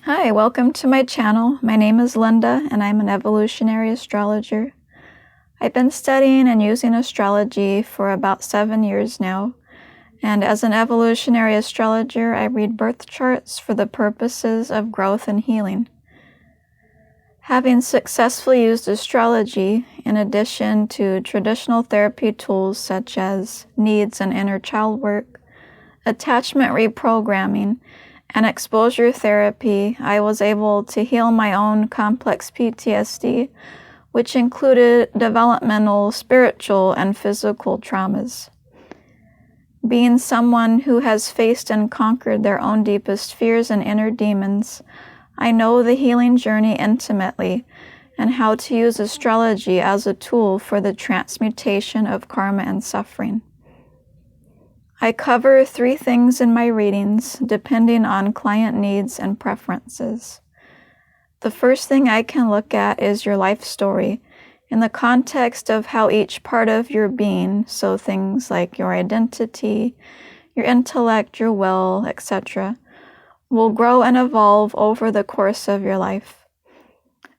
Hi, welcome to my channel. My name is Linda and I'm an evolutionary astrologer. I've been studying and using astrology for about 7 years now, and as an evolutionary astrologer, I read birth charts for the purposes of growth and healing. Having successfully used astrology, in addition to traditional therapy tools such as needs and inner child work, attachment reprogramming, and exposure therapy, I was able to heal my own complex PTSD, which included developmental, spiritual, and physical traumas. Being someone who has faced and conquered their own deepest fears and inner demons, I know the healing journey intimately and how to use astrology as a tool for the transmutation of karma and suffering. I cover 3 things in my readings, depending on client needs and preferences. The first thing I can look at is your life story in the context of how each part of your being, so things like your identity, your intellect, your will, etc., will grow and evolve over the course of your life.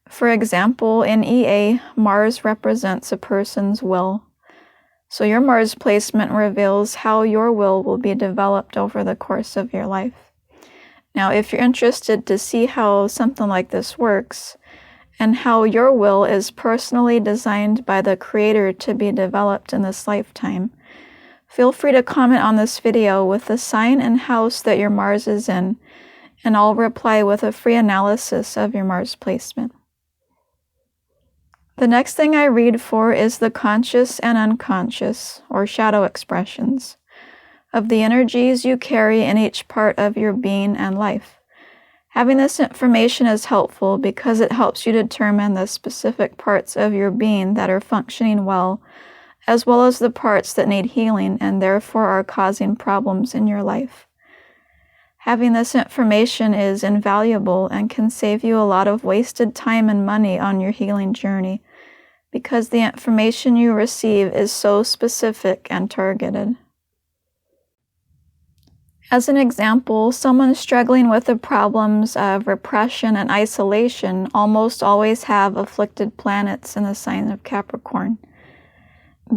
For example, in EA, Mars represents a person's will. So your Mars placement reveals how your will be developed over the course of your life. Now, if you're interested to see how something like this works, and how your will is personally designed by the Creator to be developed in this lifetime, feel free to comment on this video with the sign and house that your Mars is in, and I'll reply with a free analysis of your Mars placement. The next thing I read for is the conscious and unconscious, or shadow expressions, of the energies you carry in each part of your being and life. Having this information is helpful because it helps you determine the specific parts of your being that are functioning well as the parts that need healing and therefore are causing problems in your life. Having this information is invaluable and can save you a lot of wasted time and money on your healing journey because the information you receive is so specific and targeted. As an example, someone struggling with the problems of repression and isolation almost always have afflicted planets in the sign of Capricorn.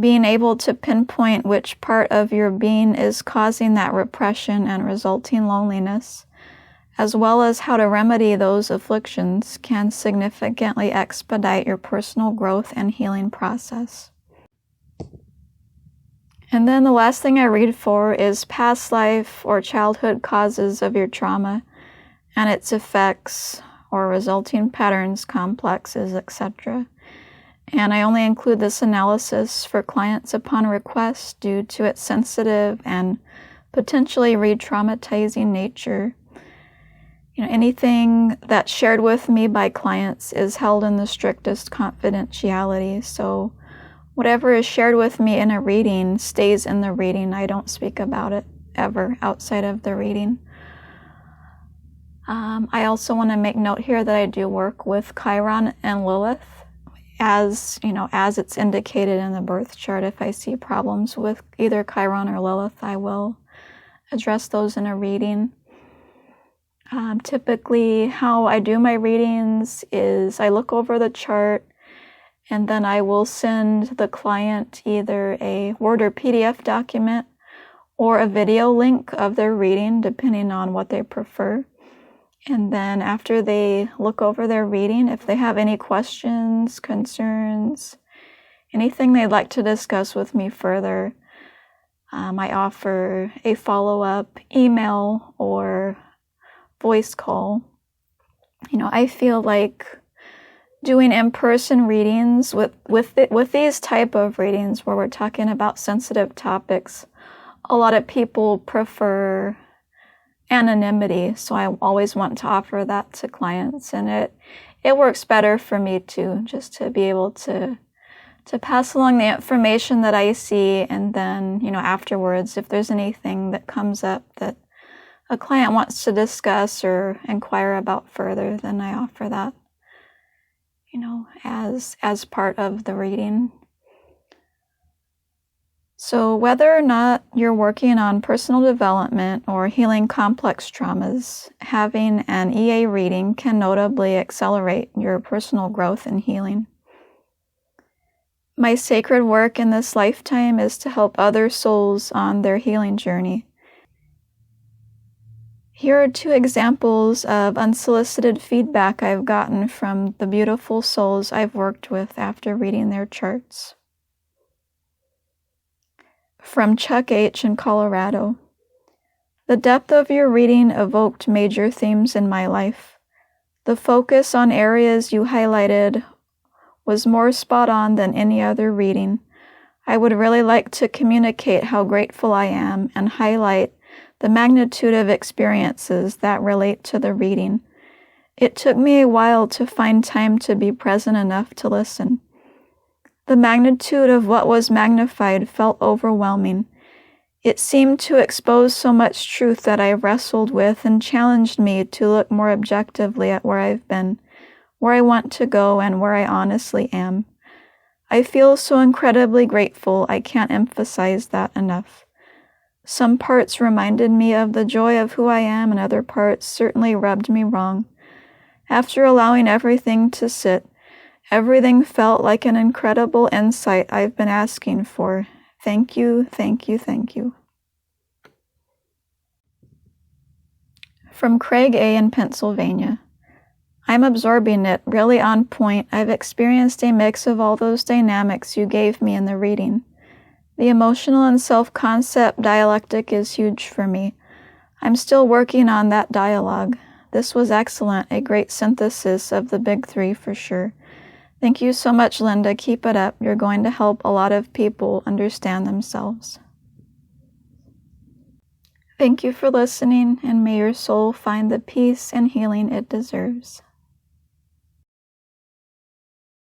Being able to pinpoint which part of your being is causing that repression and resulting loneliness, as well as how to remedy those afflictions, can significantly expedite your personal growth and healing process. And then the last thing I read for is past life or childhood causes of your trauma and its effects or resulting patterns, complexes, etc. And I only include this analysis for clients upon request due to its sensitive and potentially re-traumatizing nature. Anything that's shared with me by clients is held in the strictest confidentiality, so whatever is shared with me in a reading stays in the reading. I don't speak about it ever outside of the reading. I also want to make note here that I do work with Chiron and Lilith, as it's indicated in the birth chart. If I see problems with either Chiron or Lilith, I will address those in a reading. Typically, how I do my readings is I look over the chart, and then I will send the client either a Word or PDF document or a video link of their reading, depending on what they prefer. And then after they look over their reading, if they have any questions, concerns, anything they'd like to discuss with me further, I offer a follow-up email or voice call. I feel like doing in-person readings with these type of readings where we're talking about sensitive topics, a lot of people prefer anonymity, so I always want to offer that to clients, and it works better for me too, just to be able to pass along the information that I see, and then afterwards, if there's anything that comes up that a client wants to discuss or inquire about further, then I offer that as part of the reading. So whether or not you're working on personal development or healing complex traumas, having an EA reading can notably accelerate your personal growth and healing. My sacred work in this lifetime is to help other souls on their healing journey. Here are 2 examples of unsolicited feedback I've gotten from the beautiful souls I've worked with after reading their charts. From Chuck H. in Colorado. The depth of your reading evoked major themes in my life. The focus on areas you highlighted was more spot on than any other reading. I would really like to communicate how grateful I am and highlight the magnitude of experiences that relate to the reading. It took me a while to find time to be present enough to listen. The magnitude of what was magnified felt overwhelming. It seemed to expose so much truth that I wrestled with and challenged me to look more objectively at where I've been, where I want to go, and where I honestly am. I feel so incredibly grateful I can't emphasize that enough. Some parts reminded me of the joy of who I am, and other parts certainly rubbed me wrong. After allowing everything to sit, everything felt like an incredible insight I've been asking for. Thank you, thank you, thank you. From Craig A. in Pennsylvania. I'm absorbing it, really on point. I've experienced a mix of all those dynamics you gave me in the reading. The emotional and self-concept dialectic is huge for me. I'm still working on that dialogue. This was excellent, a great synthesis of the big 3 for sure. Thank you so much, Linda. Keep it up. You're going to help a lot of people understand themselves. Thank you for listening, and may your soul find the peace and healing it deserves.